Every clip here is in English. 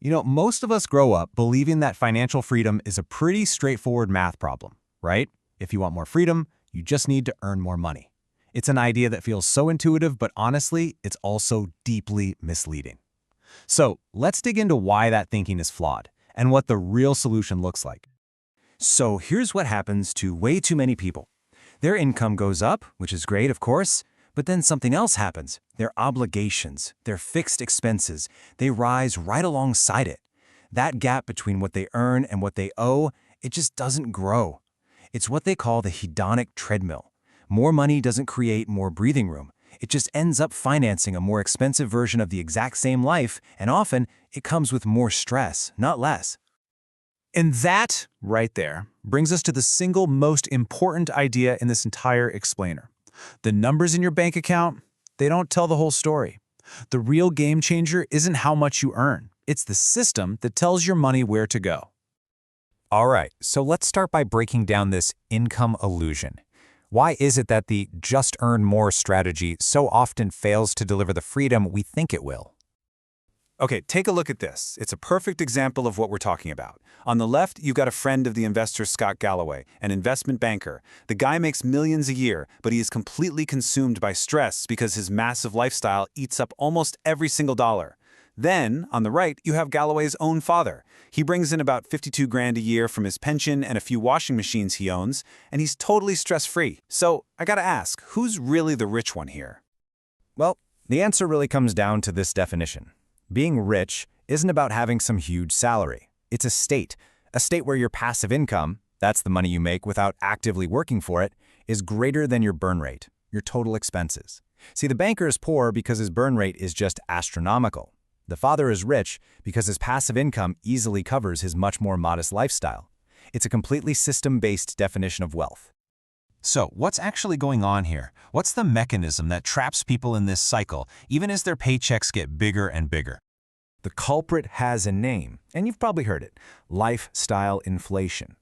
Most of us grow up believing that financial freedom is a pretty straightforward math problem, right? If you want more freedom, you just need to earn more money. It's an idea that feels so intuitive, but honestly, it's also deeply misleading. So let's dig into why that thinking is flawed and what the real solution looks like. So here's what happens to way too many people. Their income goes up, which is great, of course, but then something else happens. Their obligations, their fixed expenses, they rise right alongside it. That gap between what they earn and what they owe, it just doesn't grow. It's what they call the hedonic treadmill. More money doesn't create more breathing room. It just ends up financing a more expensive version of the exact same life, and often it comes with more stress, not less. And that, right there, brings us to the single most important idea in this entire explainer. The numbers in your bank account, they don't tell the whole story. The real game changer isn't how much you earn. It's the system that tells your money where to go. All right, so let's start by breaking down this income illusion. Why is it that the just earn more strategy so often fails to deliver the freedom we think it will? Okay, take a look at this. It's a perfect example of what we're talking about. On the left, you've got a friend of the investor Scott Galloway, an investment banker. The guy makes millions a year, but he is completely consumed by stress because his massive lifestyle eats up almost every single dollar. Then, on the right, you have Galloway's own father. He brings in about 52 grand a year from his pension and a few washing machines he owns, and he's totally stress-free. So, I gotta ask, who's really the rich one here? Well, the answer really comes down to this definition. Being rich isn't about having some huge salary. It's a state where your passive income, that's the money you make without actively working for it, is greater than your burn rate, your total expenses. See, the banker is poor because his burn rate is just astronomical. The father is rich because his passive income easily covers his much more modest lifestyle. It's a completely system-based definition of wealth. So what's actually going on here? What's the mechanism that traps people in this cycle, even as their paychecks get bigger and bigger? The culprit has a name, and you've probably heard it: lifestyle inflation.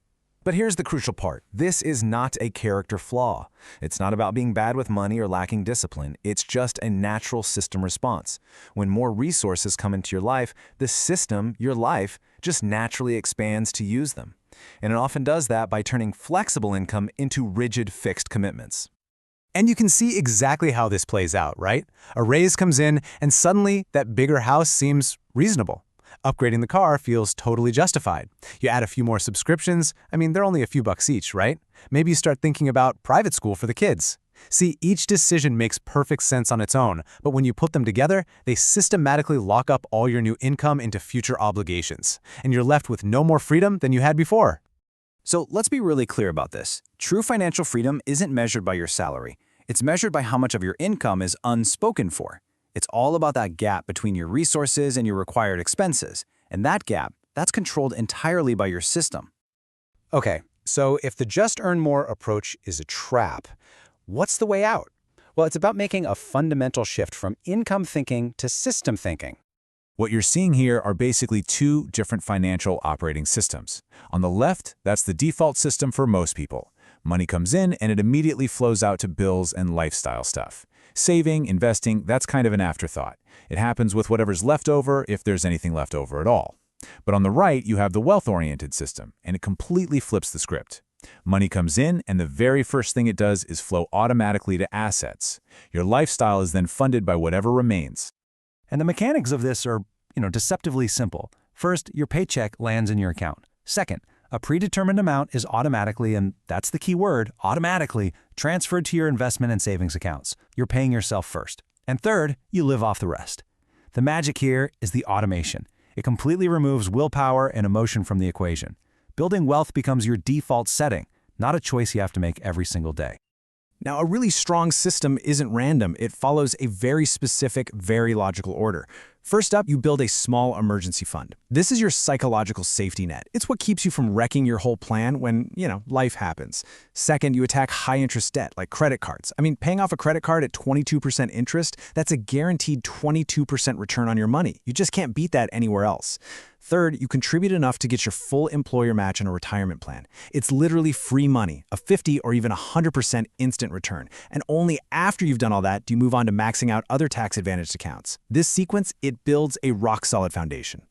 But here's the crucial part. This is not a character flaw. It's not about being bad with money or lacking discipline. It's just a natural system response. When more resources come into your life, the system, your life, just naturally expands to use them. And it often does that by turning flexible income into rigid fixed commitments. And you can see exactly how this plays out, right? A raise comes in, and suddenly that bigger house seems reasonable. Upgrading the car feels totally justified. You add a few more subscriptions, they're only a few bucks each, right? Maybe you start thinking about private school for the kids. See, each decision makes perfect sense on its own, but when you put them together, they systematically lock up all your new income into future obligations, and you're left with no more freedom than you had before. So let's be really clear about this. True financial freedom isn't measured by your salary. It's measured by how much of your income is unspoken for. It's all about that gap between your resources and your required expenses. And that gap, that's controlled entirely by your system. Okay, so if the just earn more approach is a trap, what's the way out? Well, it's about making a fundamental shift from income thinking to system thinking. What you're seeing here are basically two different financial operating systems. On the left, that's the default system for most people. Money comes in and it immediately flows out to bills and lifestyle stuff. Saving, investing, that's kind of an afterthought. It happens with whatever's left over, if there's anything left over at all. But on the right, you have the wealth-oriented system, and it completely flips the script. Money comes in, and the very first thing it does is flow automatically to assets. Your lifestyle is then funded by whatever remains. And the mechanics of this are, deceptively simple. First, your paycheck lands in your account. Second, a predetermined amount is automatically, and that's the key word, automatically, transferred to your investment and savings accounts. You're paying yourself first. And third, you live off the rest. The magic here is the automation. It completely removes willpower and emotion from the equation. Building wealth becomes your default setting, not a choice you have to make every single day. Now, a really strong system isn't random. It follows a very specific, very logical order. First up, you build a small emergency fund. This is your psychological safety net. It's what keeps you from wrecking your whole plan when, life happens. Second, you attack high-interest debt like credit cards. Paying off a credit card at 22% interest, that's a guaranteed 22% return on your money. You just can't beat that anywhere else. Third, you contribute enough to get your full employer match on a retirement plan. It's literally free money, a 50 or even 100% instant return. And only after you've done all that do you move on to maxing out other tax-advantaged accounts. This sequence, it builds a rock-solid foundation.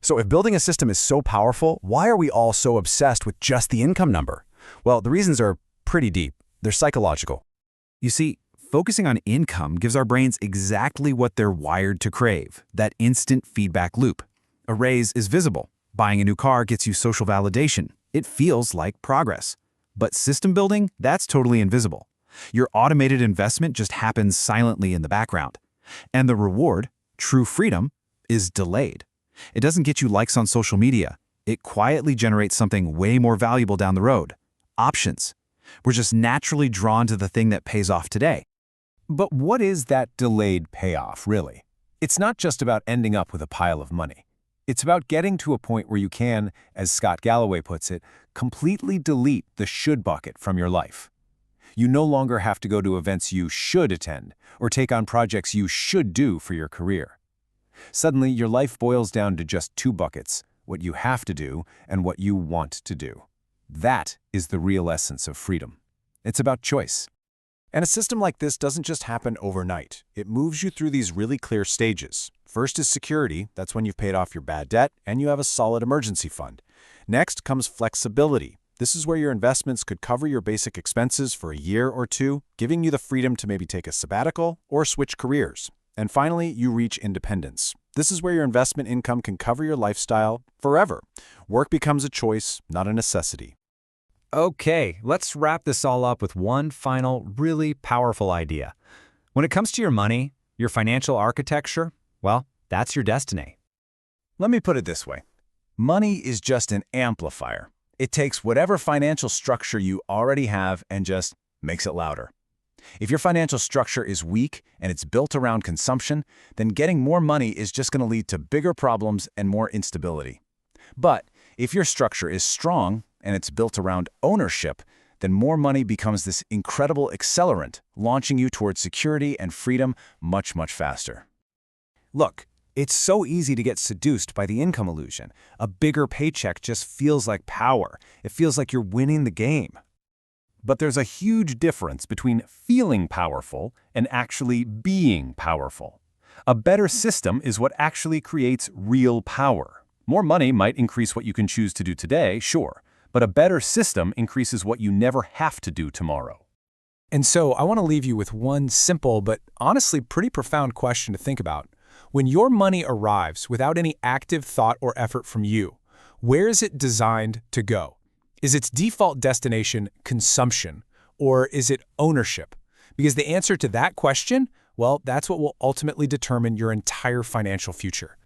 So if building a system is so powerful, why are we all so obsessed with just the income number? Well, the reasons are pretty deep. They're psychological. You see, focusing on income gives our brains exactly what they're wired to crave, that instant feedback loop. A raise is visible. Buying a new car gets you social validation. It feels like progress. But system building, that's totally invisible. Your automated investment just happens silently in the background. And the reward, true freedom, is delayed. It doesn't get you likes on social media. It quietly generates something way more valuable down the road. Options. We're just naturally drawn to the thing that pays off today. But what is that delayed payoff, really? It's not just about ending up with a pile of money. It's about getting to a point where you can, as Scott Galloway puts it, completely delete the should bucket from your life. You no longer have to go to events you should attend or take on projects you should do for your career. Suddenly, your life boils down to just two buckets, what you have to do and what you want to do. That is the real essence of freedom. It's about choice. And a system like this doesn't just happen overnight. It moves you through these really clear stages. First is security. That's when you've paid off your bad debt and you have a solid emergency fund. Next comes flexibility. This is where your investments could cover your basic expenses for a year or two, giving you the freedom to maybe take a sabbatical or switch careers. And finally, you reach independence. This is where your investment income can cover your lifestyle forever. Work becomes a choice, not a necessity. Okay, let's wrap this all up with one final, really powerful idea. When it comes to your money, your financial architecture, well, that's your destiny. Let me put it this way. Money is just an amplifier. It takes whatever financial structure you already have and just makes it louder. If your financial structure is weak and it's built around consumption, then getting more money is just going to lead to bigger problems and more instability. But if your structure is strong and it's built around ownership, then more money becomes this incredible accelerant, launching you towards security and freedom much, much faster. Look, it's so easy to get seduced by the income illusion. A bigger paycheck just feels like power. It feels like you're winning the game. But there's a huge difference between feeling powerful and actually being powerful. A better system is what actually creates real power. More money might increase what you can choose to do today, sure, but a better system increases what you never have to do tomorrow. And so I want to leave you with one simple but honestly pretty profound question to think about. When your money arrives without any active thought or effort from you, where is it designed to go? Is its default destination consumption, or is it ownership? Because the answer to that question, well, that's what will ultimately determine your entire financial future.